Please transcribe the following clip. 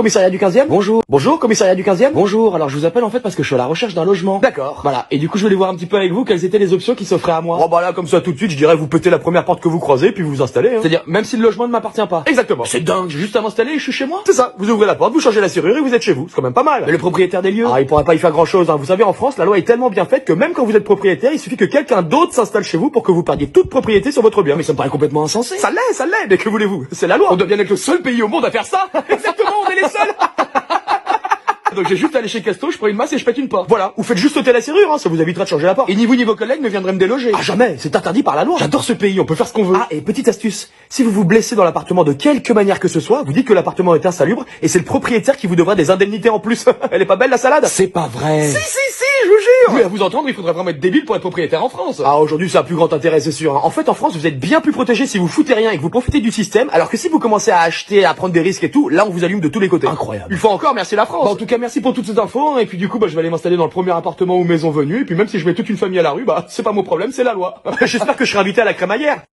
Commissariat du 15e? Bonjour. Bonjour, commissariat du 15e? Bonjour, alors je vous appelle en fait parce que je suis à la recherche d'un logement. D'accord. Voilà, et du coup je voulais voir un petit peu avec vous quelles étaient les options qui s'offraient à moi. Oh bah là, comme ça tout de suite, je dirais vous pétez la première porte que vous croisez puis vous vous installez. C'est-à-dire, même si le logement ne m'appartient pas. Exactement. C'est dingue, j'ai juste à m'installer et je suis chez moi. C'est ça, vous ouvrez la porte, vous changez la serrure et vous êtes chez vous. C'est quand même pas mal. Mais le propriétaire des lieux? Ah, il pourra pas y faire grand chose, hein. Vous savez, en France, la loi est tellement bien faite que même quand vous êtes propriétaire, il suffit que quelqu'un d'autre s'installe chez vous pour que vous perdiez toute propriété sur votre bien. Mais ça me paraît complètement insensé. Ça l'est, mais que voulez-vous? C'est la loi. On doit bien être le seul pays au monde à faire ça. Exactement, on est les seuls. Donc j'ai juste à aller chez Casto, je prends une masse et je pète une porte. Voilà, ou faites juste sauter la serrure, hein, ça vous évitera de changer la porte. Et ni vous ni vos collègues ne viendraient me déloger. Ah jamais, c'est interdit par la loi. J'adore ce pays, on peut faire ce qu'on veut. Ah, et petite astuce, si vous vous blessez dans l'appartement de quelque manière que ce soit, vous dites que l'appartement est insalubre et c'est le propriétaire qui vous devra des indemnités en plus. Elle est pas belle la salade? C'est pas vrai. Si, je vous jure. Oui, à vous entendre, il faudrait vraiment être débile pour être propriétaire en France. Ah, aujourd'hui ça a plus grand intérêt, c'est sûr, hein. En fait, en France, vous êtes bien plus protégé si vous foutez rien et que vous profitez du système, alors que si vous commencez à acheter, à prendre des risques et tout, là on vous allume de tous les côtés. Incroyable. Il faut encore merci la France. Bah, en tout cas, merci pour toutes ces infos. Et puis du coup, je vais aller m'installer dans le premier appartement ou maison venue. Et puis même si je mets toute une famille à la rue, c'est pas mon problème, c'est la loi. J'espère que je serai invité à la crémaillère.